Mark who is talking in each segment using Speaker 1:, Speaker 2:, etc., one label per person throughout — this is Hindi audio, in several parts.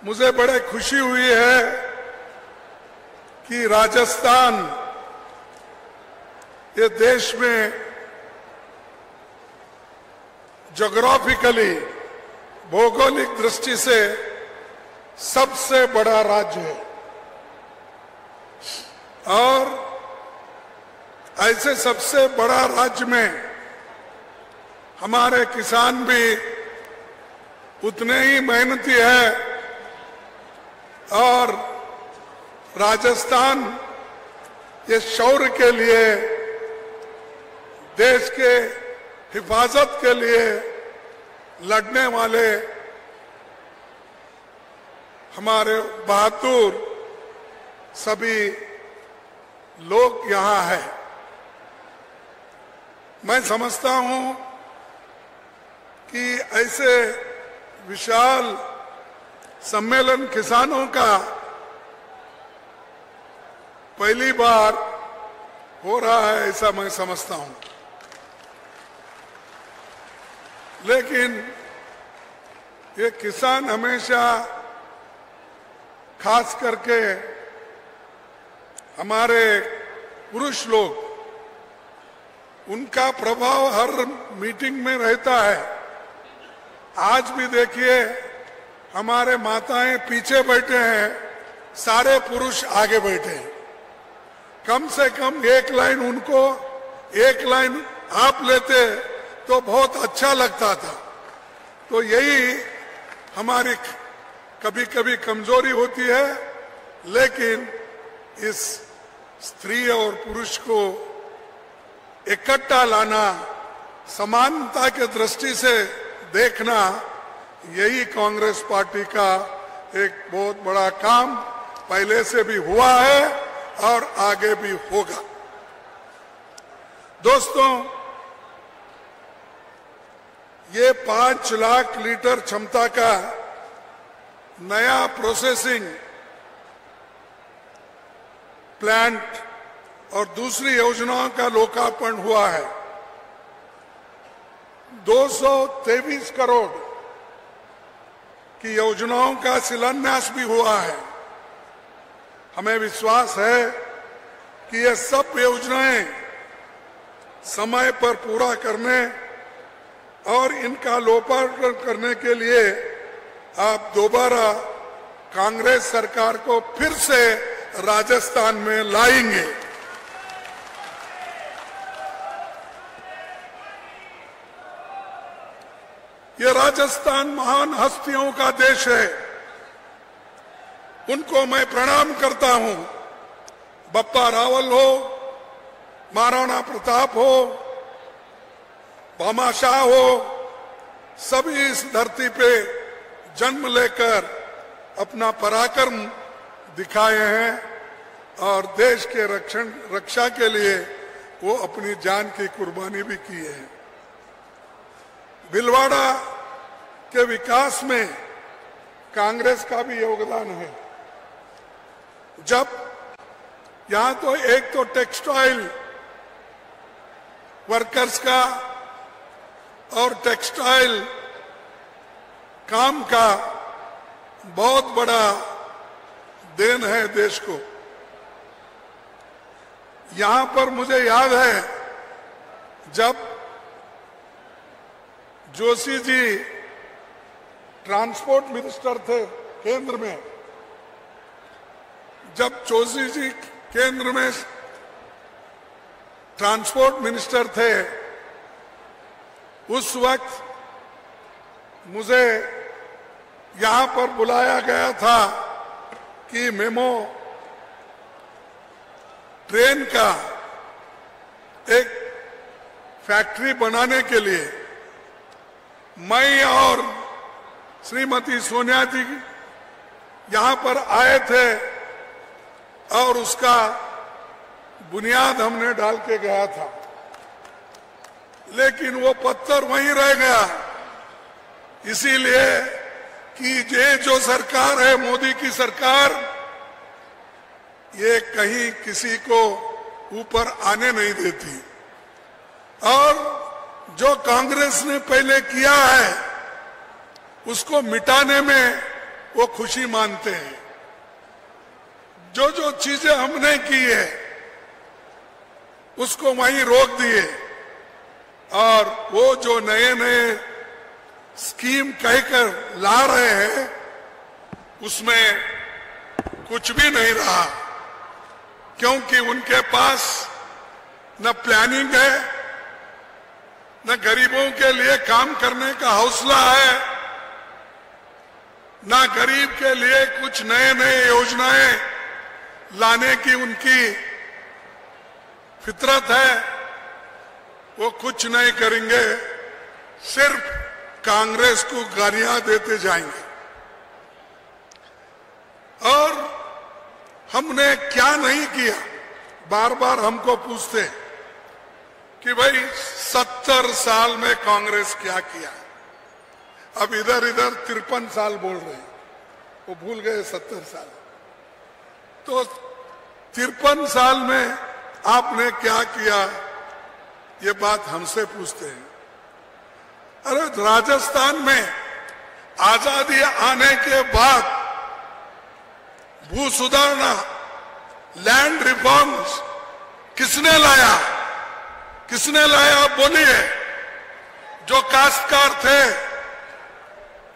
Speaker 1: मुझे बड़े खुशी हुई है कि राजस्थान ये देश में ज्योग्राफिकली भौगोलिक दृष्टि से सबसे बड़ा राज्य है और ऐसे सबसे बड़ा राज्य में हमारे किसान भी उतने ही मेहनती है और राजस्थान ये शौर्य के लिए, देश के हिफाजत के लिए लड़ने वाले हमारे बहादुर सभी लोग यहाँ हैं। मैं समझता हूँ कि ऐसे विशाल सम्मेलन किसानों का पहली बार हो रहा है, ऐसा मैं समझता हूँ। लेकिन ये किसान हमेशा, खास करके हमारे पुरुष लोग, उनका प्रभाव हर मीटिंग में रहता है। आज भी देखिए हमारे माताएं पीछे बैठे हैं, सारे पुरुष आगे बैठे हैं। कम से कम एक लाइन उनको, एक लाइन आप लेते तो बहुत अच्छा लगता था। तो यही हमारी कभी कभी कमजोरी होती है, लेकिन इस स्त्री और पुरुष को इकट्ठा लाना, समानता के दृष्टि से देखना, यही कांग्रेस पार्टी का एक बहुत बड़ा काम पहले से भी हुआ है और आगे भी होगा। दोस्तों, ये 5 लाख लीटर क्षमता का नया प्रोसेसिंग प्लांट और दूसरी योजनाओं का लोकार्पण हुआ है। 223 करोड़ की योजनाओं का शिलान्यास भी हुआ है। हमें विश्वास है कि ये सब योजनाएं समय पर पूरा करने और इनका लोकार्पण करने के लिए आप दोबारा कांग्रेस सरकार को फिर से राजस्थान में लाएंगे। ये राजस्थान महान हस्तियों का देश है, उनको मैं प्रणाम करता हूं। बप्पा रावल हो, महाराणा प्रताप हो, भामाशाह हो, सभी इस धरती पे जन्म लेकर अपना पराक्रम दिखाए हैं और देश के रक्षा के लिए वो अपनी जान की कुर्बानी भी की है। भीलवाड़ा के विकास में कांग्रेस का भी योगदान है। जब यहां तो एक तो टेक्सटाइल वर्कर्स का और टेक्सटाइल काम का बहुत बड़ा देन है देश को। यहां पर मुझे याद है जब जोशी जी ट्रांसपोर्ट मिनिस्टर थे केंद्र में, जब जोशी जी केंद्र में ट्रांसपोर्ट मिनिस्टर थे, उस वक्त मुझे यहां पर बुलाया गया था कि मेमो ट्रेन का एक फैक्ट्री बनाने के लिए मैं और श्रीमती सोनिया जी यहां पर आए थे और उसका बुनियाद हमने डाल के गया था, लेकिन वो पत्थर वहीं रह गया। इसीलिए कि ये जो सरकार है, मोदी की सरकार, ये कहीं किसी को ऊपर आने नहीं देती और जो कांग्रेस ने पहले किया है उसको मिटाने में वो खुशी मानते हैं। जो जो चीजें हमने की है उसको वहीं रोक दिए, और वो जो नए नए स्कीम कहकर ला रहे हैं उसमें कुछ भी नहीं रहा, क्योंकि उनके पास न प्लानिंग है, न गरीबों के लिए काम करने का हौसला है, न गरीब के लिए कुछ नए नए योजनाएं लाने की उनकी फितरत है। वो कुछ नहीं करेंगे, सिर्फ कांग्रेस को गालियां देते जाएंगे। और हमने क्या नहीं किया, बार बार हमको पूछते कि भाई 70 साल में कांग्रेस क्या किया। अब इधर इधर 53 साल बोल रहे हैं, वो भूल गए 70 साल। तो 53 साल में आपने क्या किया, ये बात हमसे पूछते हैं। अरे राजस्थान में आजादी आने के बाद भू सुधारना, लैंड रिफॉर्म्स किसने लाया? किसने लाया आप बोलिए। जो काश्तकार थे,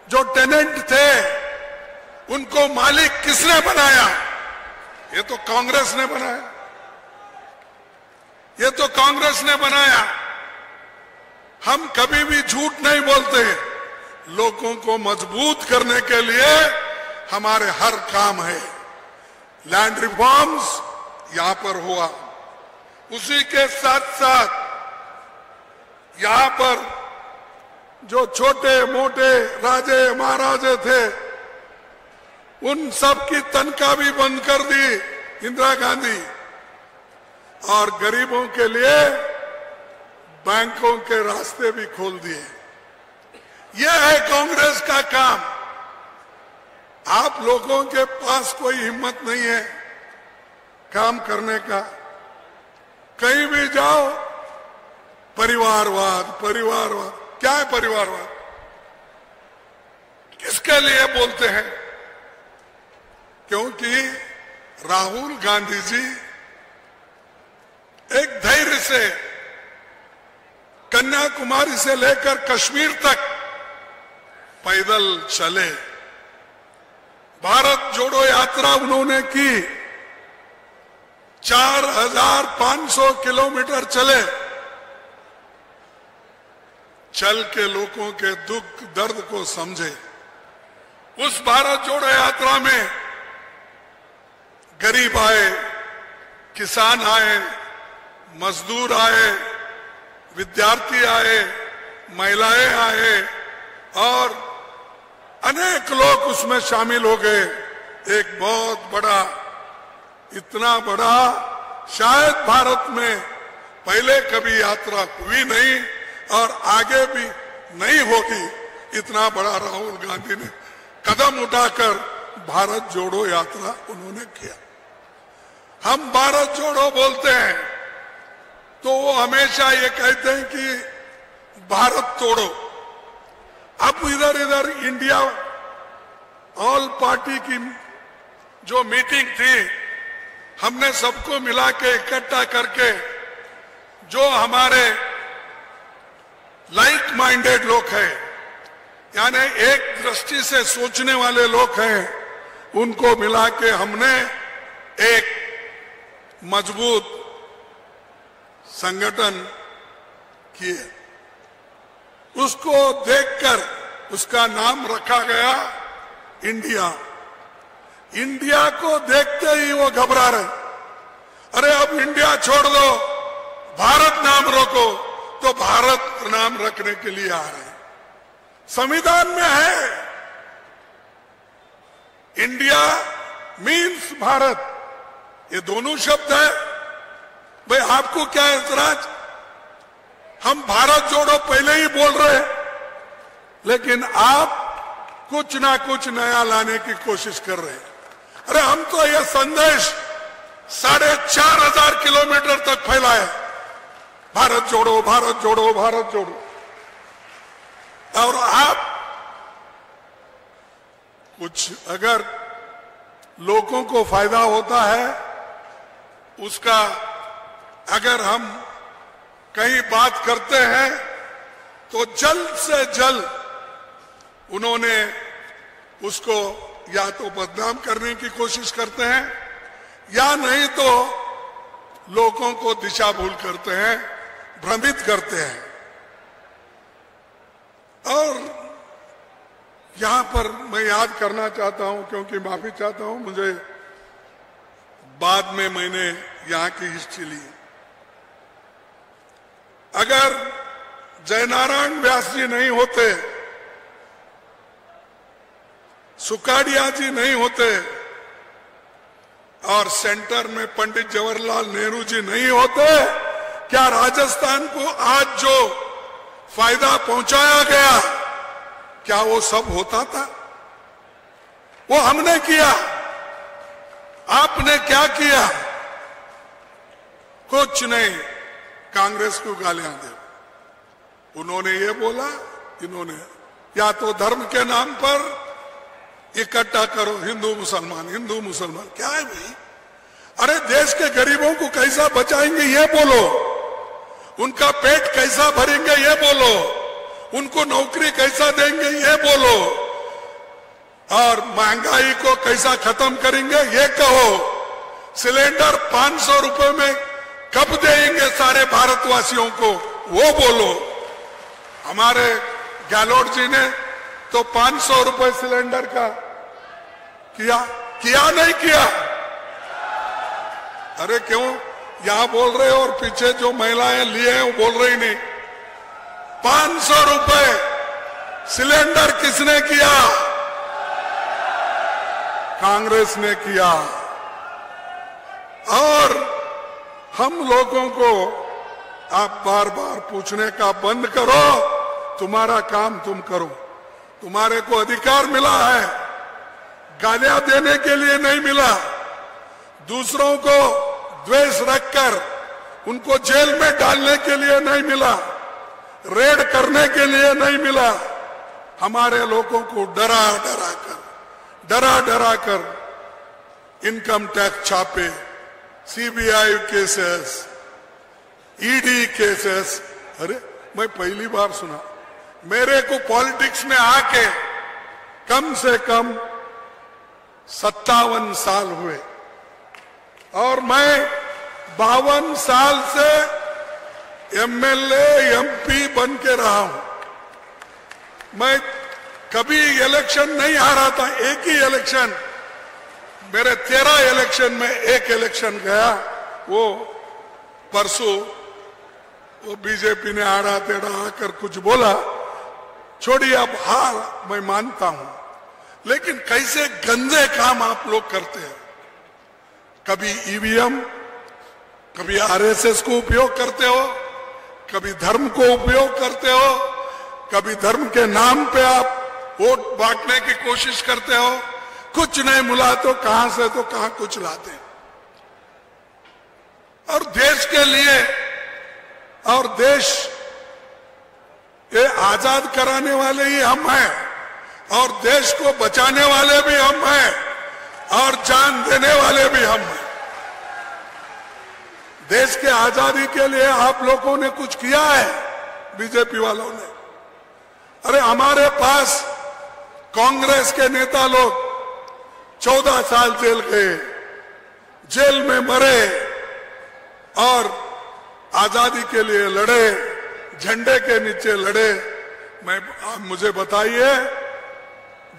Speaker 1: जो टेनेंट थे, उनको मालिक किसने बनाया? ये तो कांग्रेस ने बनाया, ये तो कांग्रेस ने बनाया। हम कभी भी झूठ नहीं बोलते। लोगों को मजबूत करने के लिए हमारे हर काम है। लैंड रिफॉर्म्स यहां पर हुआ, उसी के साथ साथ यहां पर जो छोटे मोटे राजे महाराजे थे उन सब की तनख्वाह भी बंद कर दी इंदिरा गांधी, और गरीबों के लिए बैंकों के रास्ते भी खोल दिए। यह है कांग्रेस का काम। आप लोगों के पास कोई हिम्मत नहीं है काम करने का। कहीं भी जाओ परिवारवाद, परिवारवाद। क्या है परिवारवाद? किसके लिए बोलते हैं? क्योंकि राहुल गांधी जी एक धैर्य से कन्याकुमारी से लेकर कश्मीर तक पैदल चले। भारत जोड़ो यात्रा उन्होंने की, 4500 किलोमीटर चले। चल के लोगों के दुख दर्द को समझे। उस भारत जोड़ो यात्रा में गरीब आए, किसान आए, मजदूर आए, विद्यार्थी आए, महिलाएं आए, और अनेक लोग उसमें शामिल हो गए। एक बहुत बड़ा, इतना बड़ा शायद भारत में पहले कभी यात्रा हुई नहीं और आगे भी नहीं होगी। इतना बड़ा राहुल गांधी ने कदम उठाकर भारत जोड़ो यात्रा उन्होंने किया। हम भारत जोड़ो बोलते हैं तो वो हमेशा ये कहते हैं कि भारत तोड़ो। अब इधर इधर इंडिया ऑल पार्टी की जो मीटिंग थी, हमने सबको मिला के इकट्ठा करके जो हमारे लाइक माइंडेड लोग हैं, यानी एक दृष्टि से सोचने वाले लोग हैं, उनको मिला के हमने एक मजबूत संगठन किए। उसको देखकर उसका नाम रखा गया इंडिया। इंडिया को देखते ही वो घबरा रहे। अरे अब इंडिया छोड़ दो, भारत नाम रखो, तो भारत नाम रखने के लिए आ रहे हैं। संविधान में है इंडिया मीन्स भारत, ये दोनों शब्द है। भाई आपको क्या ऐतराज? हम भारत जोड़ो पहले ही बोल रहे हैं, लेकिन आप कुछ ना कुछ नया लाने की कोशिश कर रहे हैं। अरे हम तो यह संदेश 4500 किलोमीटर तक फैलाए, भारत जोड़ो, भारत जोड़ो, भारत जोड़ो। और आप कुछ अगर लोगों को फायदा होता है उसका, अगर हम कहीं बात करते हैं तो जल्द से जल्द उन्होंने उसको या तो बदनाम करने की कोशिश करते हैं या नहीं तो लोगों को दिशा भूल करते हैं, भ्रमित करते हैं। और यहां पर मैं याद करना चाहता हूं, क्योंकि माफी चाहता हूं, मुझे बाद में मैंने यहां की हिस्ट्री ली। अगर जयनारायण व्यास जी नहीं होते, सुकाड़िया जी नहीं होते और सेंटर में पंडित जवाहरलाल नेहरू जी नहीं होते, क्या राजस्थान को आज जो फायदा पहुंचाया गया क्या वो सब होता था? वो हमने किया। आपने क्या किया? कुछ नहीं। कांग्रेस को गालियां दे। उन्होंने ये बोला, इन्होंने या तो धर्म के नाम पर इकट्ठा करो हिंदू मुसलमान, हिंदू मुसलमान। क्या है भाई? अरे देश के गरीबों को कैसा बचाएंगे ये बोलो, उनका पेट कैसा भरेंगे ये बोलो, उनको नौकरी कैसा देंगे ये बोलो, और महंगाई को कैसा खत्म करेंगे ये कहो। सिलेंडर 500 रुपए में कब देंगे सारे भारतवासियों को वो बोलो। हमारे गहलोत जी ने तो 500 रुपए सिलेंडर का किया नहीं किया? अरे क्यों यहां बोल रहे हो और पीछे जो महिलाएं लिए हैं वो बोल रही नहीं? 500 रुपए सिलेंडर किसने किया? कांग्रेस ने किया। और हम लोगों को आप बार बार पूछने का बंद करो, तुम्हारा काम तुम करो। तुम्हारे को अधिकार मिला है, गालियां देने के लिए नहीं मिला। दूसरों को द्वेष रखकर उनको जेल में डालने के लिए नहीं मिला, रेड करने के लिए नहीं मिला। हमारे लोगों को डरा डरा कर इनकम टैक्स छापे, सीबीआई केसेस, ईडी केसेस। अरे मैं पहली बार सुना। मेरे को पॉलिटिक्स में आके कम से कम 57 साल हुए और मैं 52 साल से एमएलए एमपी बन के रहा हूं। मैं कभी इलेक्शन नहीं हारा था। एक ही इलेक्शन, मेरे 13 इलेक्शन में एक इलेक्शन गया, वो परसों वो बीजेपी ने आड़ा टेढ़ा आकर कुछ बोला। छोड़िए, अब हार मैं मानता हूं, लेकिन कैसे गंदे काम आप लोग करते हैं। कभी ईवीएम, कभी आरएसएस को उपयोग करते हो, कभी धर्म को उपयोग करते हो, कभी धर्म के नाम पे आप वोट बांटने की कोशिश करते हो। कुछ नहीं मिला तो कहां से तो कहां कुछ लाते। और देश के लिए, और देश ये आजाद कराने वाले ही हम हैं, और देश को बचाने वाले भी हम हैं, और जान देने वाले भी हम हैं। देश के आजादी के लिए आप लोगों ने कुछ किया है, बीजेपी वालों ने। अरे हमारे पास कांग्रेस के नेता लोग 14 साल जेल गए, जेल में मरे और आजादी के लिए लड़े, झंडे के नीचे लड़े। मुझे बताइए,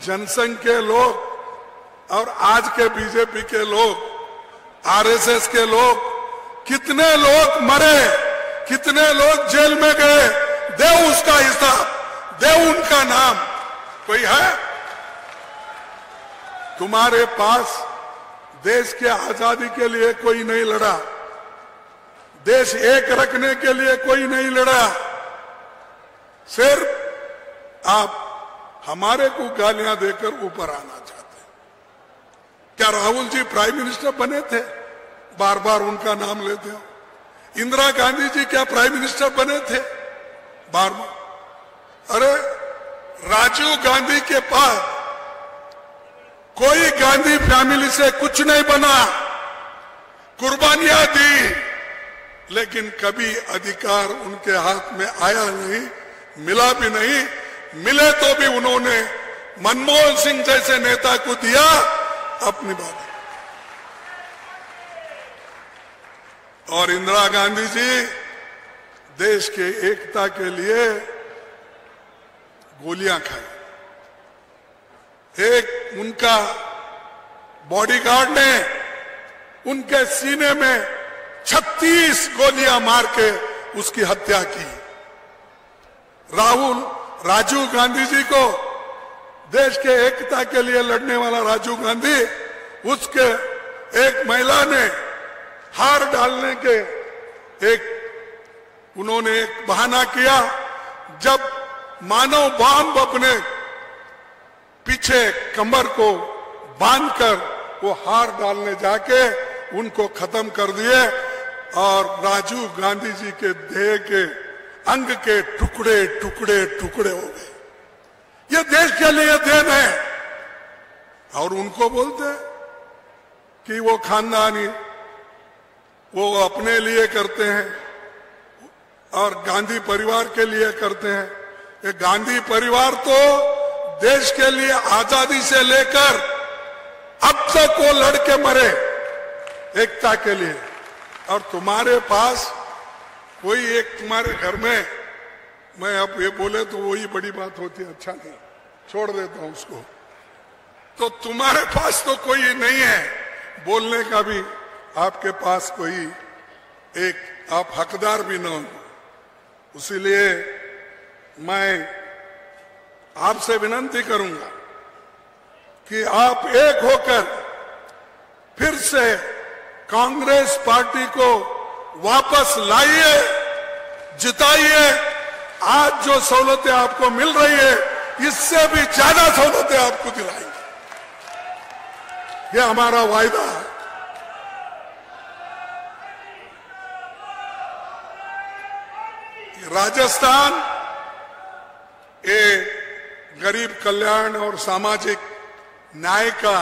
Speaker 1: जनसंघ के लोग और आज के बीजेपी के लोग, आरएसएस के लोग, कितने लोग मरे, कितने लोग जेल में गए? दे उसका हिसाब, दे उनका नाम। कोई है? तुम्हारे पास देश के आजादी के लिए कोई नहीं लड़ा, देश एक रखने के लिए कोई नहीं लड़ा। सिर्फ आप हमारे को गालियां देकर ऊपर आना चाहते हैं। क्या राहुल जी प्राइम मिनिस्टर बने थे? बार बार उनका नाम लेते हो। इंदिरा गांधी जी क्या प्राइम मिनिस्टर बने थे? बार बार। अरे राजीव गांधी के बाद कोई गांधी फैमिली से कुछ नहीं बना, कुर्बानियां दी, लेकिन कभी अधिकार उनके हाथ में आया नहीं, मिला भी नहीं। मिले तो भी उन्होंने मनमोहन सिंह जैसे नेता को दिया अपनी बात। और इंदिरा गांधी जी देश के एकता के लिए गोलियां खाई। एक उनका बॉडीगार्ड ने उनके सीने में 36 गोलियां मार के उसकी हत्या की। राजीव गांधी जी को, देश के एकता के लिए लड़ने वाला राजीव गांधी, उसके एक महिला ने हार डालने के उन्होंने एक बहाना किया। जब मानव बम अपने पीछे कमर को बांधकर वो हार डालने जाके उनको खत्म कर दिए और राजीव गांधी जी के देह के अंग के टुकड़े टुकड़े टुकड़े हो गए। ये देश के लिए देन है। और उनको बोलते कि वो खानदानी, वो अपने लिए करते हैं और गांधी परिवार के लिए करते हैं। ये गांधी परिवार तो देश के लिए आजादी से लेकर अब तक वो लड़के मरे एकता के लिए। और तुम्हारे पास कोई एक तुम्हारे घर में, मैं अब ये बोले तो वही बड़ी बात होती है, अच्छा नहीं, छोड़ देता हूं उसको। तो तुम्हारे पास तो कोई नहीं है बोलने का भी, आपके पास कोई एक आप हकदार भी न हो। इसीलिए मैं आपसे विनती करूंगा कि आप एक होकर फिर से कांग्रेस पार्टी को वापस लाइए, जिताइए। आज जो सहूलतें आपको मिल रही है, इससे भी ज्यादा सहूलतें आपको दिलाएंगे। ये हमारा वायदा है। राजस्थान ये गरीब कल्याण और सामाजिक न्याय का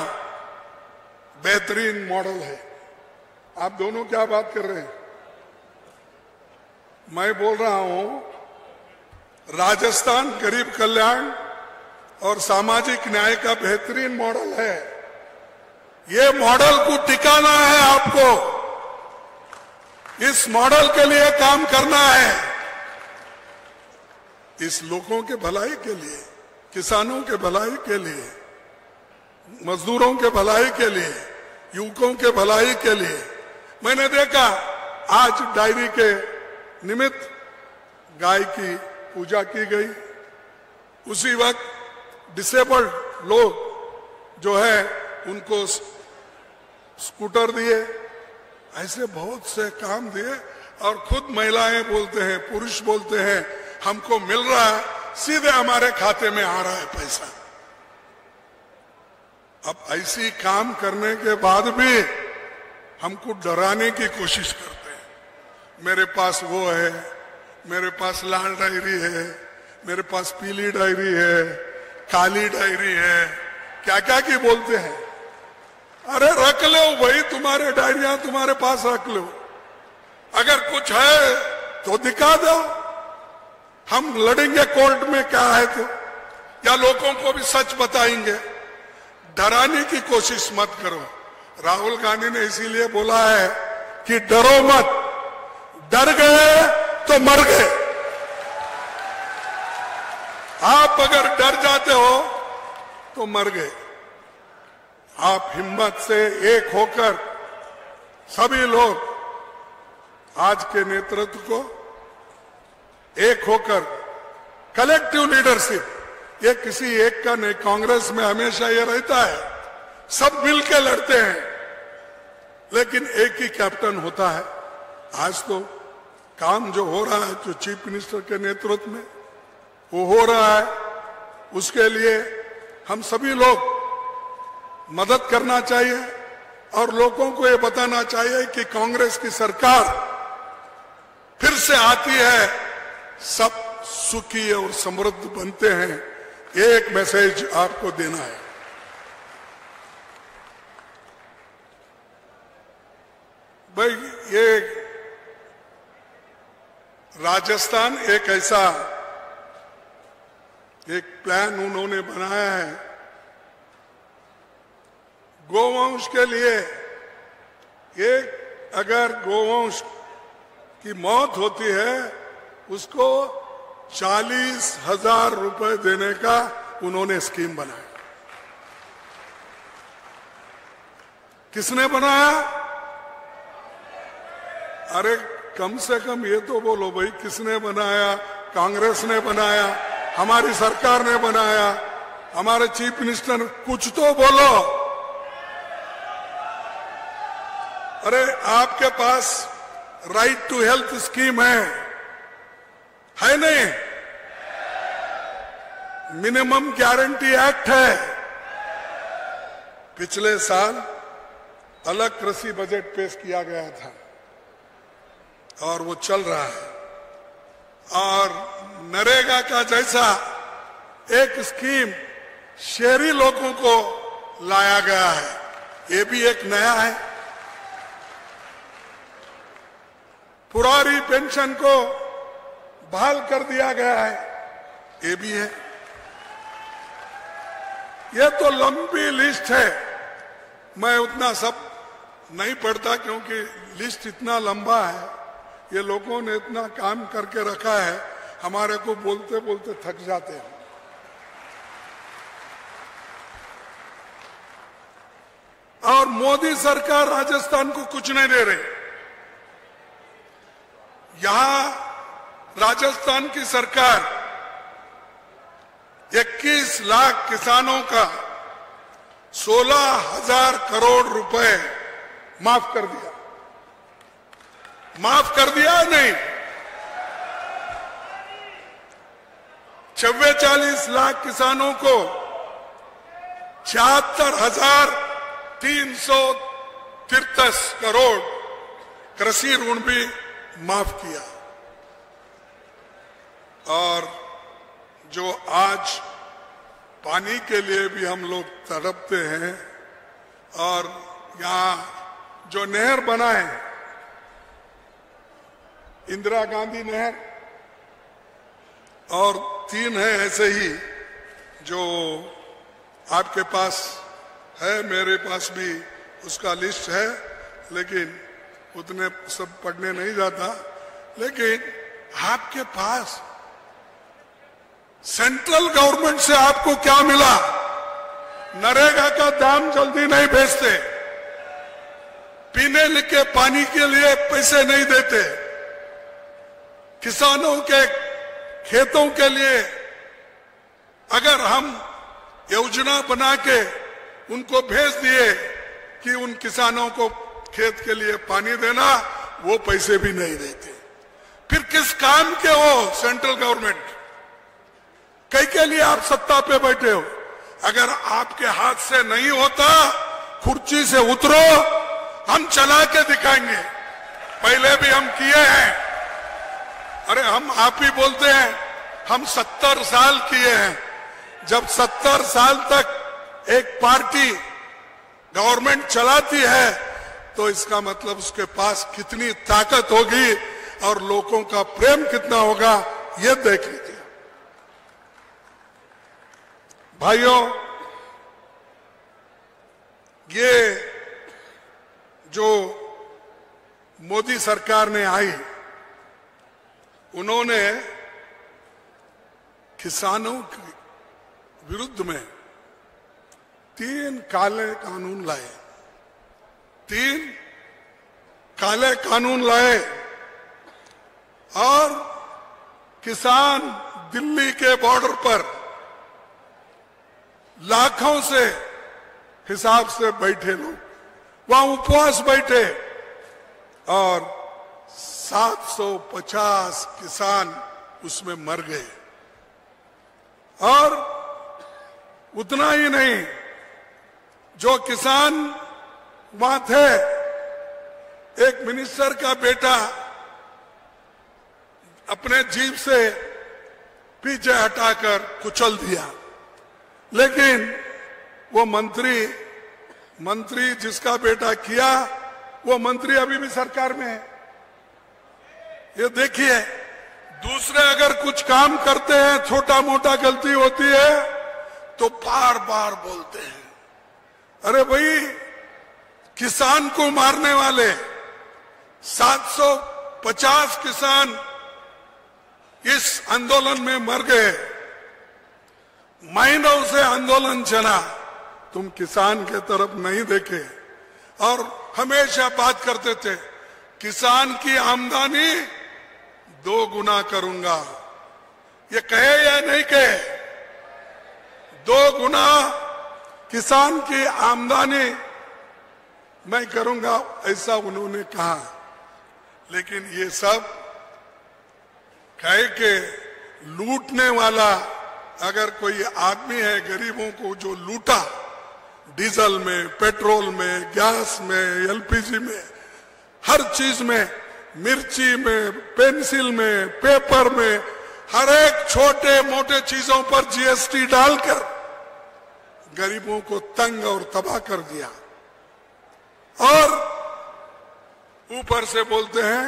Speaker 1: बेहतरीन मॉडल है। आप दोनों क्या बात कर रहे हैं? मैं बोल रहा हूं राजस्थान गरीब कल्याण और सामाजिक न्याय का बेहतरीन मॉडल है। ये मॉडल को टिकाना है आपको, इस मॉडल के लिए काम करना है। इस लोगों के भलाई के लिए, किसानों के भलाई के लिए, मजदूरों के भलाई के लिए, युवकों के भलाई के लिए। मैंने देखा आज डायरी के निमित्त गाय की पूजा की गई, उसी वक्त डिसेबल्ड लोग जो है उनको स्कूटर दिए, ऐसे बहुत से काम दिए। और खुद महिलाएं बोलते हैं, पुरुष बोलते हैं, हमको मिल रहा है, सीधे हमारे खाते में आ रहा है पैसा। अब ऐसी काम करने के बाद भी हमको डराने की कोशिश करते हैं। मेरे पास वो है, मेरे पास लाल डायरी है, मेरे पास पीली डायरी है, काली डायरी है, क्या क्या की बोलते हैं। अरे रख लो भाई, तुम्हारे डायरियां तुम्हारे पास रख लो। अगर कुछ है तो दिखा दो, हम लड़ेंगे कोर्ट में, क्या है तो, या लोगों को भी सच बताएंगे। डराने की कोशिश मत करो। राहुल गांधी ने इसीलिए बोला है कि डरो मत, डर गए तो मर गए। आप अगर डर जाते हो तो मर गए। आप हिम्मत से एक होकर सभी लोग आज के नेतृत्व को एक होकर, कलेक्टिव लीडरशिप, ये किसी एक का नहीं, कांग्रेस में हमेशा ये रहता है सब मिलकर लड़ते हैं लेकिन एक ही कैप्टन होता है। आज तो काम जो हो रहा है, जो चीफ मिनिस्टर के नेतृत्व में वो हो रहा है, उसके लिए हम सभी लोग मदद करना चाहिए और लोगों को ये बताना चाहिए कि कांग्रेस की सरकार फिर से आती है, सब सुखी और समृद्ध बनते हैं। एक मैसेज आपको देना है। भाई ये राजस्थान एक ऐसा एक प्लान उन्होंने बनाया है गोवंश के लिए। एक अगर गोवंश की मौत होती है उसको 40,000 रुपए देने का उन्होंने स्कीम बनाया। किसने बनाया? अरे कम से कम ये तो बोलो भाई, किसने बनाया? कांग्रेस ने बनाया, हमारी सरकार ने बनाया, हमारे चीफ मिनिस्टर ने, कुछ तो बोलो। अरे आपके पास राइट टू हेल्थ स्कीम है नहीं? मिनिमम गारंटी एक्ट है। पिछले साल अलग कृषि बजट पेश किया गया था और वो चल रहा है। और नरेगा का जैसा एक स्कीम शहरी लोगों को लाया गया है, ये भी एक नया है। पुरानी पेंशन को बहाल कर दिया गया है, ये भी है। ये तो लंबी लिस्ट है, मैं उतना सब नहीं पढ़ता क्योंकि लिस्ट इतना लंबा है। ये लोगों ने इतना काम करके रखा है, हमारे को बोलते बोलते थक जाते हैं। और मोदी सरकार राजस्थान को कुछ नहीं दे रही। यहां राजस्थान की सरकार 21 लाख किसानों का 16,000 करोड़ रुपए माफ कर दिया। माफ कर दिया नहीं? 44 लाख किसानों को 76,333 करोड़ कृषि ऋण भी माफ किया। और जो आज पानी के लिए भी हम लोग तड़पते हैं, और यहाँ जो नहर बना है, इंदिरा गांधी नहर, और 3 है ऐसे ही जो आपके पास है, मेरे पास भी उसका लिस्ट है, लेकिन उतने सब पढ़ने नहीं जाता। लेकिन आपके पास सेंट्रल गवर्नमेंट से आपको क्या मिला? नरेगा का दाम जल्दी नहीं भेजते, पीने के पानी के लिए पैसे नहीं देते, किसानों के खेतों के लिए अगर हम योजना बना के उनको भेज दिए कि उन किसानों को खेत के लिए पानी देना, वो पैसे भी नहीं देते। फिर किस काम के हो सेंट्रल गवर्नमेंट? कई के लिए आप सत्ता पे बैठे हो? अगर आपके हाथ से नहीं होता, कुर्सी से उतरो, हम चला के दिखाएंगे। पहले भी हम किए हैं। अरे हम आप ही बोलते हैं हम 70 साल किए हैं। जब 70 साल तक एक पार्टी गवर्नमेंट चलाती है तो इसका मतलब उसके पास कितनी ताकत होगी और लोगों का प्रेम कितना होगा, ये देख लीजिए। भाइयों, ये जो मोदी सरकार ने आई, उन्होंने किसानों के विरुद्ध में 3 काले कानून लाए। 3 काले कानून लाए और किसान दिल्ली के बॉर्डर पर लाखों से हिसाब से बैठे लोग वहां उपवास बैठे और 750 किसान उसमें मर गए। और उतना ही नहीं, जो किसान वहां थे, एक मिनिस्टर का बेटा अपने जीप से पीछे हटाकर कुचल दिया। लेकिन वो मंत्री जिसका बेटा किया, वो मंत्री अभी भी सरकार में है। ये देखिए, दूसरे अगर कुछ काम करते हैं, छोटा मोटा गलती होती है तो बार बार बोलते हैं। अरे भाई, किसान को मारने वाले 750 किसान इस आंदोलन में मर गए, महीनों से आंदोलन चला, तुम किसान के तरफ नहीं देखे और हमेशा बात करते थे किसान की आमदनी 2 गुना करूंगा। ये कहे या नहीं कहे? 2 गुना किसान की आमदनी मैं करूंगा, ऐसा उन्होंने कहा। लेकिन ये सब कहे के लूटने वाला अगर कोई आदमी है, गरीबों को जो लूटा, डीजल में, पेट्रोल में, गैस में, एलपीजी में, हर चीज में, मिर्ची में, पेंसिल में, पेपर में, हर एक छोटे मोटे चीजों पर जीएसटी डालकर गरीबों को तंग और तबाह कर दिया। और ऊपर से बोलते हैं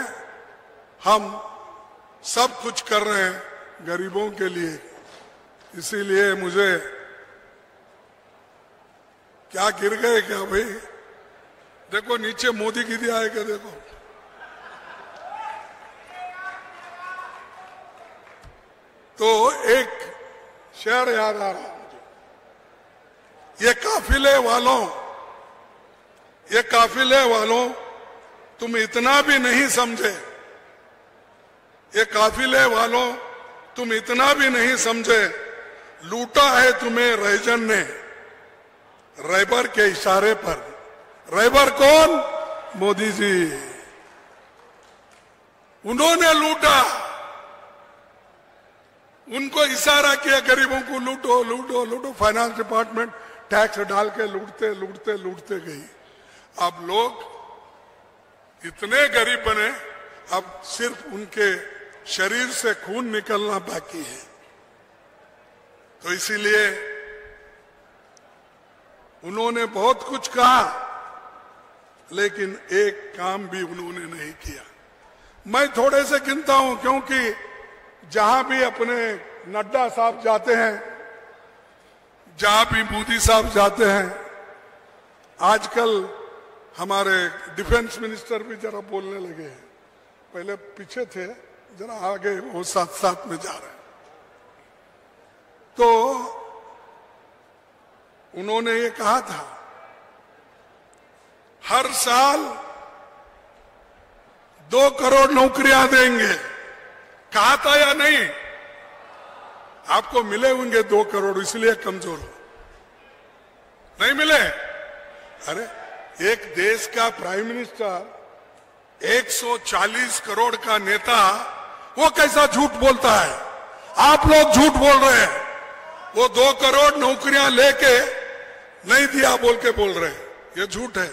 Speaker 1: हम सब कुछ कर रहे हैं गरीबों के लिए। इसीलिए मुझे क्या गिर गए क्या भाई? देखो नीचे मोदी गिरी आएगा, देखो। तो एक शेर याद आ रहा मुझे, ये काफिले वालों तुम इतना भी नहीं समझे, ये काफिले वालों तुम इतना भी नहीं समझे, लूटा है तुम्हें रैजन ने रैबर के इशारे पर। रैबर कौन? मोदी जी। उन्होंने लूटा, उनको इशारा किया गरीबों को लूटो लूटो लूटो। फाइनेंस डिपार्टमेंट टैक्स डाल के लूटते लूटते लूटते गई। अब लोग इतने गरीब बने, अब सिर्फ उनके शरीर से खून निकलना बाकी है। तो इसीलिए उन्होंने बहुत कुछ कहा, लेकिन एक काम भी उन्होंने नहीं किया। मैं थोड़े से गिनता हूं, क्योंकि जहां भी अपने नड्डा साहब जाते हैं, जहां भी मोदी साहब जाते हैं, आजकल हमारे डिफेंस मिनिस्टर भी जरा बोलने लगे हैं। पहले पीछे थे, जरा आगे वो साथ साथ में जा रहे हैं। तो उन्होंने ये कहा था हर साल 2 करोड़ नौकरियां देंगे। कहा था या नहीं? आपको मिले होंगे 2 करोड़, इसलिए कमजोर हो। नहीं मिले? अरे एक देश का प्राइम मिनिस्टर 140 करोड़ का नेता, वो कैसा झूठ बोलता है? आप लोग झूठ बोल रहे हैं। वो 2 करोड़ नौकरियां लेके नहीं दिया बोल के बोल रहे हैं, ये झूठ है।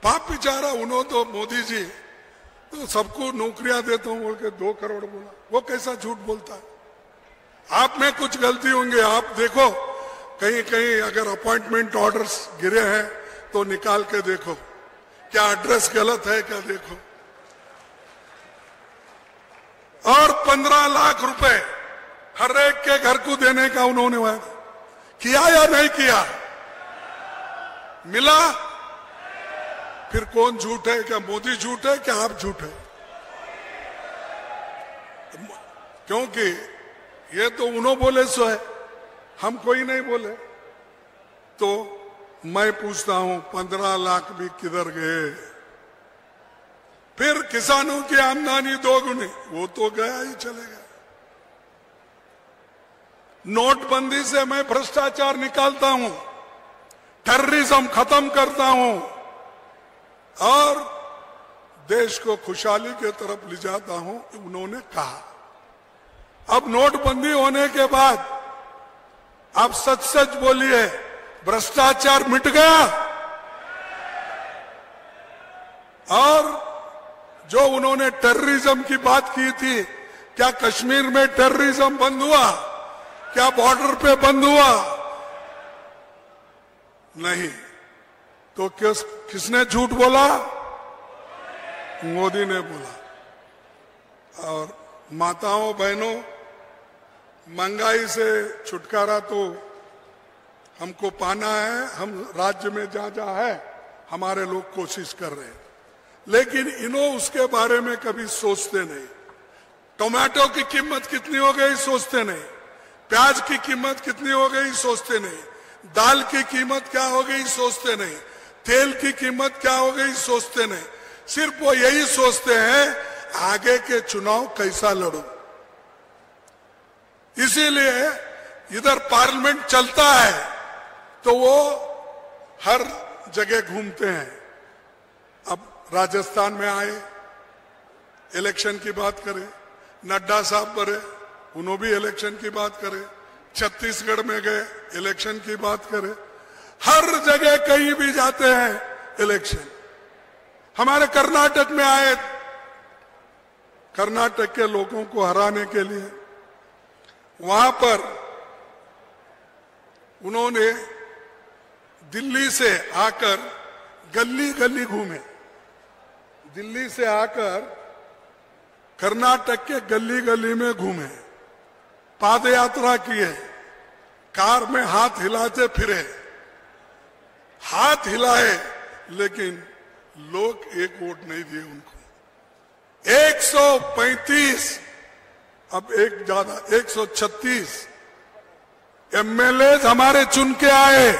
Speaker 1: पाप बेचारा, उन्होंने तो मोदी जी तो सबको नौकरियां देता हूं बोल के 2 करोड़ बोला। वो कैसा झूठ बोलता है? आप में कुछ गलती होंगे। आप देखो कहीं कहीं अगर अपॉइंटमेंट ऑर्डर्स गिरे हैं तो निकाल के देखो, क्या एड्रेस गलत है क्या, देखो। और 15 लाख रुपए हर एक के घर को देने का उन्होंने वादा किया या नहीं किया? मिला? फिर कौन झूठ है? क्या मोदी झूठ है? क्या आप झूठ है? क्योंकि ये तो उन्होंने बोले सो है, हम कोई नहीं बोले। तो मैं पूछता हूं 15 लाख भी किधर गए? फिर किसानों की आमदनी 2 गुनी, वो तो गया ही चले गया। नोटबंदी से मैं भ्रष्टाचार निकालता हूं, टेररिज्म खत्म करता हूं और देश को खुशहाली के तरफ ले जाता हूं, उन्होंने कहा। अब नोटबंदी होने के बाद आप सच सच बोलिए, भ्रष्टाचार मिट गया? और जो उन्होंने टेररिज्म की बात की थी, क्या कश्मीर में टेररिज्म बंद हुआ? क्या बॉर्डर पे बंद हुआ? नहीं। तो किसने झूठ बोला? मोदी ने बोला। और माताओं बहनों, महंगाई से छुटकारा तो हमको पाना है। हम राज्य में जहां जहां है हमारे लोग कोशिश कर रहे हैं, लेकिन इन्हों उसके बारे में कभी सोचते नहीं। टोमेटो की कीमत कितनी हो गई सोचते नहीं, प्याज की कीमत कितनी हो गई सोचते नहीं, दाल की कीमत क्या हो गई सोचते नहीं, तेल की कीमत क्या हो गई सोचते नहीं। सिर्फ वो यही सोचते हैं आगे के चुनाव कैसा लड़ूं। इसीलिए इधर पार्लियामेंट चलता है तो वो हर जगह घूमते हैं। अब राजस्थान में आए, इलेक्शन की बात करें, नड्डा साहब बने, उन्होंने भी इलेक्शन की बात करें, छत्तीसगढ़ में गए, इलेक्शन की बात करें, हर जगह कहीं भी जाते हैं इलेक्शन। हमारे कर्नाटक में आए, कर्नाटक के लोगों को हराने के लिए वहां पर उन्होंने दिल्ली से आकर गली गली घूमे, दिल्ली से आकर कर्नाटक के गली गली में घूमे, पाद यात्रा किए, कार में हाथ हिलाते फिरे, हाथ हिलाए, लेकिन लोग एक वोट नहीं दिए उनको। 135, अब एक ज्यादा 136 एमएलए हमारे चुन के आए,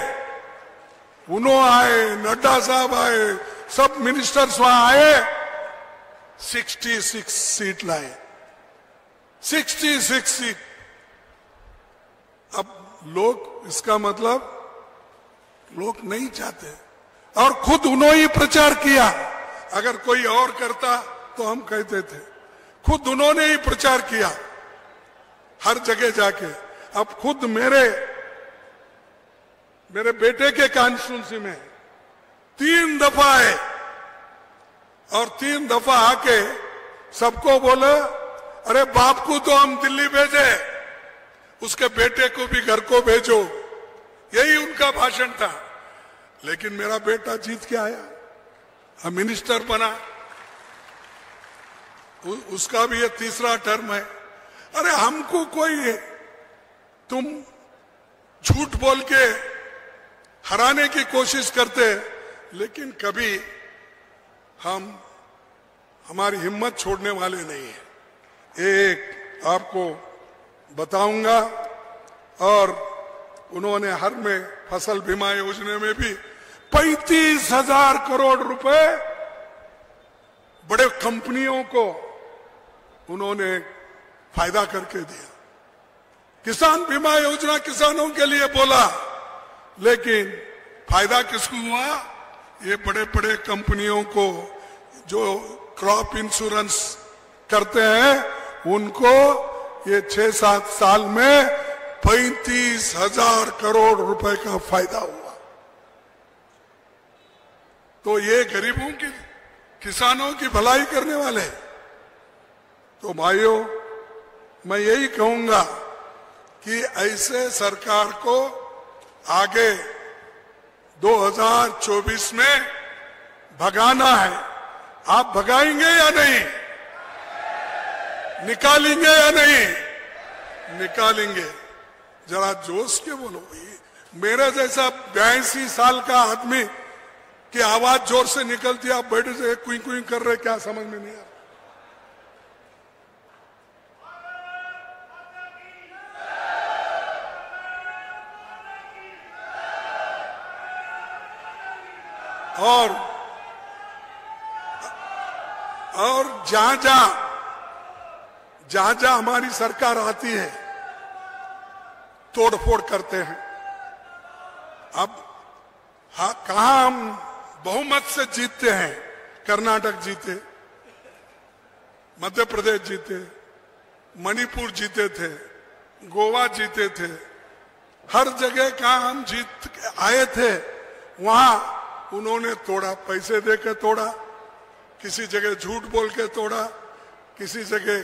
Speaker 1: उन्होंने आए, नड्डा साहब आए, सब मिनिस्टर्स वहां आए, 66 सीट लाए, 66 सीट। अब लोग, इसका मतलब लोग नहीं चाहते, और खुद उन्होंने ही प्रचार किया। अगर कोई और करता तो हम कहते थे, खुद उन्होंने ही प्रचार किया हर जगह जाके। अब खुद मेरे बेटे के कॉन्स्टिट्यूंसी में 3 दफा आए, और 3 दफा आके सबको बोले, अरे बाप को तो हम दिल्ली भेजे, उसके बेटे को भी घर को भेजो, यही उनका भाषण था। लेकिन मेरा बेटा जीत के आया, अब मिनिस्टर बना, उसका भी ये 3रा टर्म है। अरे हमको कोई, तुम झूठ बोल के हराने की कोशिश करते, लेकिन कभी हमारी हिम्मत छोड़ने वाले नहीं है। एक आपको बताऊंगा, और उन्होंने हर में फसल बीमा योजना में भी 35,000 करोड़ रुपए बड़े कंपनियों को उन्होंने फायदा करके दिया। किसान बीमा योजना किसानों के लिए बोला, लेकिन फायदा किसको हुआ? ये बड़े बड़े कंपनियों को जो क्रॉप इंश्योरेंस करते हैं, उनको ये 6-7 साल में 35,000 करोड़ रुपए का फायदा हुआ। तो ये गरीबों की, किसानों की भलाई करने वाले। तो भाइयों, मैं यही कहूंगा कि ऐसे सरकार को आगे 2024 में भगाना है। आप भगाएंगे या नहीं? निकालेंगे या नहीं? निकालेंगे। जरा जोश के बोलो। मेरे जैसा 82 साल का आदमी की आवाज जोर से निकलती है, आप बैठे से कुई कुई कर रहे, क्या समझ में नहीं आ रहा। और जहां जहां हमारी सरकार आती है, तोड़फोड़ करते हैं। अब कहां हम बहुमत से जीतते हैं? कर्नाटक जीते, मध्य प्रदेश जीते, मणिपुर जीते थे, गोवा जीते थे, हर जगह कहां हम जीत आए थे, वहां उन्होंने तोड़ा, पैसे देकर तोड़ा, किसी जगह झूठ बोल के तोड़ा, किसी जगह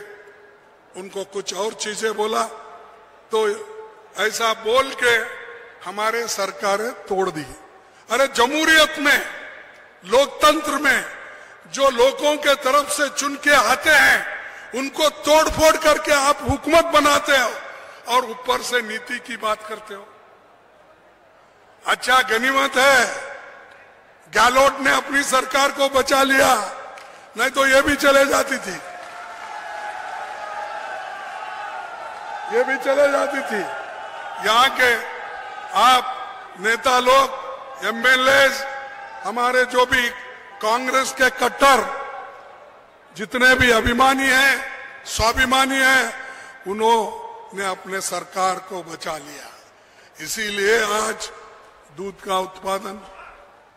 Speaker 1: उनको कुछ और चीजें बोला। तो ऐसा बोल के हमारे सरकारें तोड़ दी। अरे जमहूरियत में, लोकतंत्र में जो लोगों के तरफ से चुन के आते हैं उनको तोड़फोड़ करके आप हुकूमत बनाते हो और ऊपर से नीति की बात करते हो। अच्छा गनीमत है गहलोत ने अपनी सरकार को बचा लिया, नहीं तो ये भी चले जाती थी, ये भी चले जाती थी। यहाँ के आप नेता लोग, एमएलए, हमारे जो भी कांग्रेस के कट्टर जितने भी अभिमानी हैं, स्वाभिमानी हैं, उन्होंने अपने सरकार को बचा लिया। इसीलिए आज दूध का उत्पादन,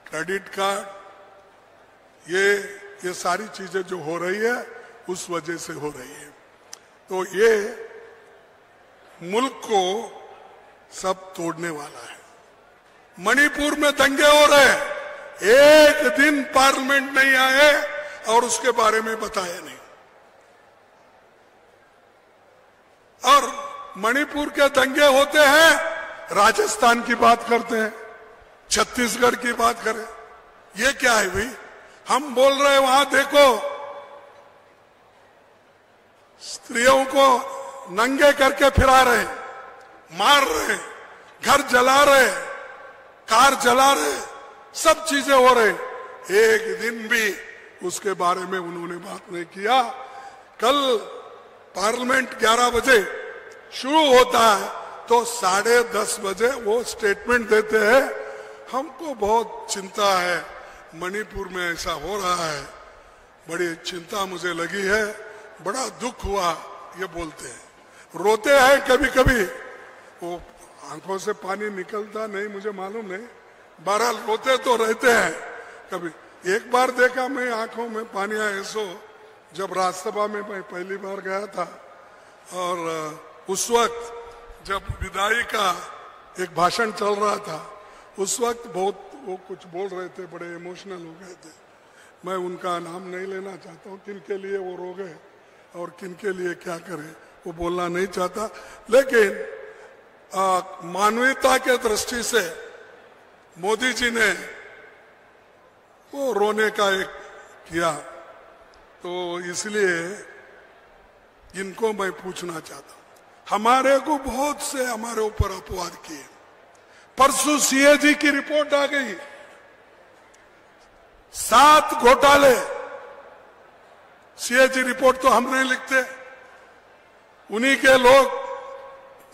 Speaker 1: क्रेडिट कार्ड, ये सारी चीजें जो हो रही है उस वजह से हो रही है। तो ये मुल्क को सब तोड़ने वाला है। मणिपुर में दंगे हो रहे हैं, एक दिन पार्लियामेंट नहीं आए और उसके बारे में बताया नहीं। और मणिपुर के दंगे होते हैं, राजस्थान की बात करते हैं, छत्तीसगढ़ की बात करें, ये क्या है भाई? हम बोल रहे हैं वहां देखो स्त्रियों को नंगे करके फिरा रहे, मार रहे, घर जला रहे, कार जला रहे, सब चीजें हो रही। एक दिन भी उसके बारे में उन्होंने बात नहीं किया। कल पार्लियामेंट 11 बजे शुरू होता है तो 10:30 बजे वो स्टेटमेंट देते हैं, हमको बहुत चिंता है, मणिपुर में ऐसा हो रहा है, बड़ी चिंता मुझे लगी है, बड़ा दुख हुआ, ये बोलते हैं। रोते हैं कभी कभी, वो आंखों से पानी निकलता नहीं मुझे मालूम नहीं, बहरहाल रोते तो रहते हैं। कभी एक बार देखा मैं आंखों में पानी आया सो जब राज्यसभा में मैं पहली बार गया था, और उस वक्त जब विदाई का एक भाषण चल रहा था, उस वक्त बहुत वो कुछ बोल रहे थे, बड़े इमोशनल हो गए थे। मैं उनका नाम नहीं लेना चाहता हूँ, किन के लिए वो रो गए और किन के लिए क्या करें वो बोलना नहीं चाहता, लेकिन मानवीयता के दृष्टि से मोदी जी ने वो रोने का एक किया, तो इसलिए इनको मैं पूछना चाहता हूं। हमारे को बहुत से हमारे ऊपर अपवाद किए। परसों सीएजी की रिपोर्ट आ गई, 7 घोटाले। सीएजी रिपोर्ट तो हम नहीं लिखते, उन्हीं के लोग,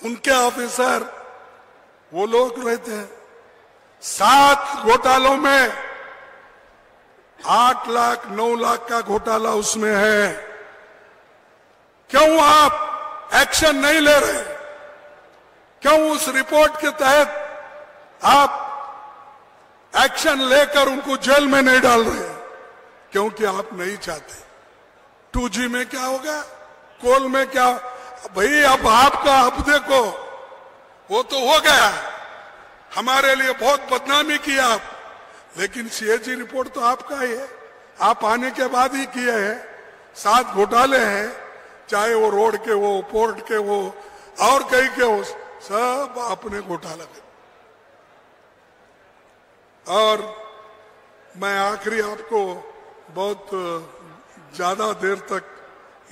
Speaker 1: उनके ऑफिसर, वो लोग रहते हैं। 7 घोटालों में 8 लाख 9 लाख का घोटाला उसमें है। क्यों आप एक्शन नहीं ले रहे? क्यों उस रिपोर्ट के तहत आप एक्शन लेकर उनको जेल में नहीं डाल रहे? क्योंकि आप नहीं चाहते। 2G में क्या होगा, कोल में क्या भाई, अब आपका अब देखो, वो तो हो गया, हमारे लिए बहुत बदनामी किया आप, लेकिन सीएजी रिपोर्ट तो आपका ही है, आप आने के बाद ही किए हैं। 7 घोटाले हैं, चाहे वो रोड के हो, पोर्ट के हो, और कहीं के हो, सब आपने घोटाला किया। और मैं आखिरी आपको बहुत ज्यादा देर तक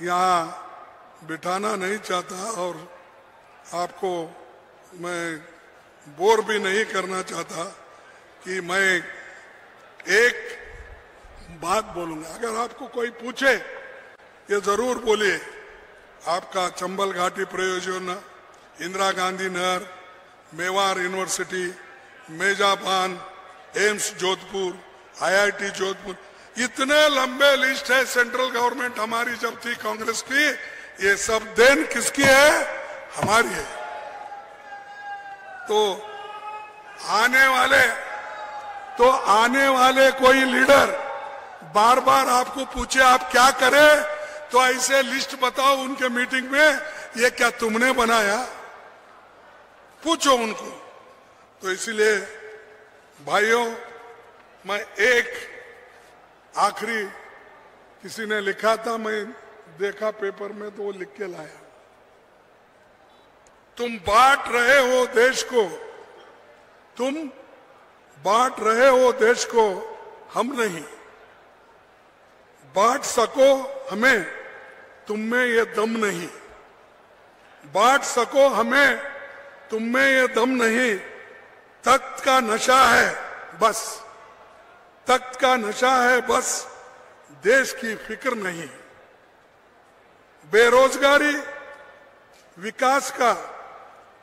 Speaker 1: यहाँ बिठाना नहीं चाहता और आपको मैं बोर भी नहीं करना चाहता कि मैं एक बात बोलूंगा। अगर आपको कोई पूछे ये जरूर बोलिए, आपका चंबल घाटी परियोजना, इंदिरा गांधी नहर, मेवाड़ यूनिवर्सिटी, मेजाबान, एम्स जोधपुर, आईआईटी जोधपुर, इतने लंबे लिस्ट है। सेंट्रल गवर्नमेंट हमारी जब थी कांग्रेस की, ये सब देन किसकी है? हमारी है। तो आने वाले कोई लीडर बार बार आपको पूछे आप क्या करें, तो ऐसे लिस्ट बताओ उनके मीटिंग में, ये क्या तुमने बनाया? पूछो उनको। तो इसलिए भाइयों, मैं एक आखिरी, किसी ने लिखा था, मैं देखा पेपर में तो वो लिख के लाया, तुम बांट रहे हो देश को, तुम बांट रहे हो देश को, हम नहीं। बांट सको हमें, तुम में ये दम नहीं। बांट सको हमें, तुम में ये दम नहीं। तख्त का नशा है बस, तख्त का नशा है बस, देश की फिक्र नहीं। बेरोजगारी, विकास का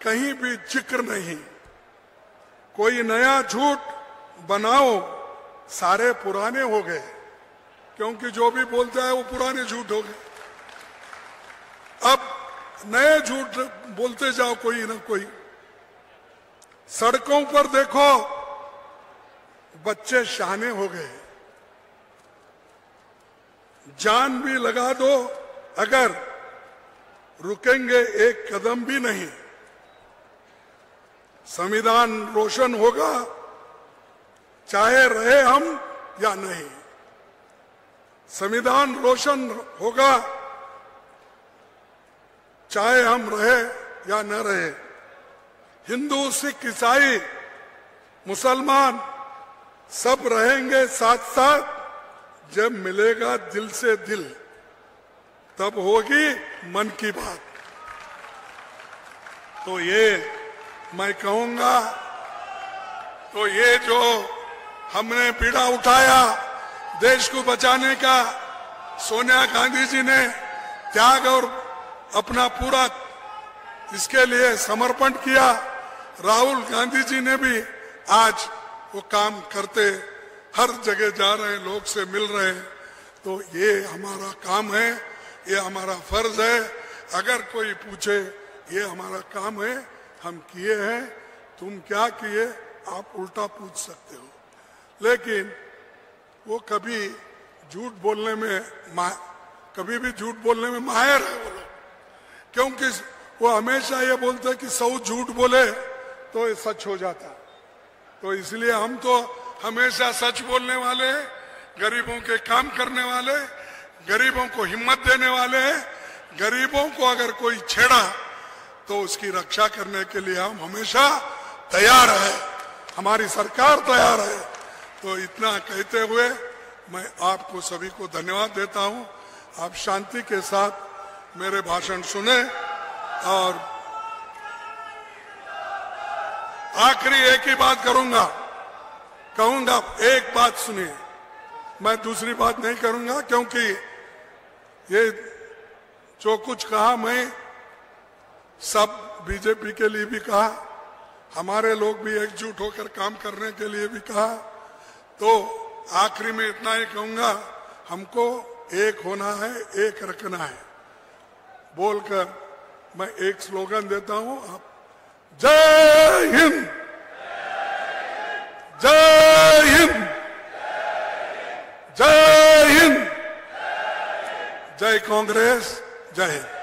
Speaker 1: कहीं भी जिक्र नहीं। कोई नया झूठ बनाओ, सारे पुराने हो गए, क्योंकि जो भी बोलता है वो पुराने झूठ हो गए। अब नए झूठ बोलते जाओ कोई ना कोई। सड़कों पर देखो, बच्चे शाने हो गए। जान भी लगा दो अगर, रुकेंगे एक कदम भी नहीं। संविधान रोशन होगा चाहे रहे हम या नहीं। संविधान रोशन होगा चाहे हम रहे या न रहे। हिंदू, सिख, ईसाई, मुसलमान सब रहेंगे साथ साथ। जब मिलेगा दिल से दिल, तब होगी मन की बात। तो ये मैं कहूंगा, तो ये जो हमने पीड़ा उठाया देश को बचाने का, सोनिया गांधी जी ने त्याग और अपना पूरा इसके लिए समर्पण किया। राहुल गांधी जी ने भी आज वो काम करते हर जगह जा रहे हैं, लोग से मिल रहे हैं। तो ये हमारा काम है, ये हमारा फर्ज है। अगर कोई पूछे ये हमारा काम है, हम किए हैं, तुम क्या किए, आप उल्टा पूछ सकते हो। लेकिन वो कभी झूठ बोलने में कभी भी झूठ बोलने में माहिर है वो लोग, क्योंकि वो हमेशा ये बोलते हैं कि 100 झूठ बोले तो ये सच हो जाता। तो इसलिए हम तो हमेशा सच बोलने वाले, गरीबों के काम करने वाले, गरीबों को हिम्मत देने वाले हैं। गरीबों को अगर कोई छेड़ा तो उसकी रक्षा करने के लिए हम हमेशा तैयार है, हमारी सरकार तैयार है। तो इतना कहते हुए मैं आपको सभी को धन्यवाद देता हूं। आप शांति के साथ मेरे भाषण सुने। और आखिरी एक ही बात कहूंगा, एक बात सुनिए, मैं दूसरी बात नहीं करूंगा, क्योंकि ये जो कुछ कहा मैं सब बीजेपी के लिए भी कहा, हमारे लोग भी एकजुट होकर काम करने के लिए भी कहा। तो आखिरी में इतना ही कहूंगा, हमको एक होना है, एक रखना है बोलकर मैं एक स्लोगन देता हूं। आप जय हिंद, जय हिंद, जय हिंद, जय कांग्रेस, जय हिंद।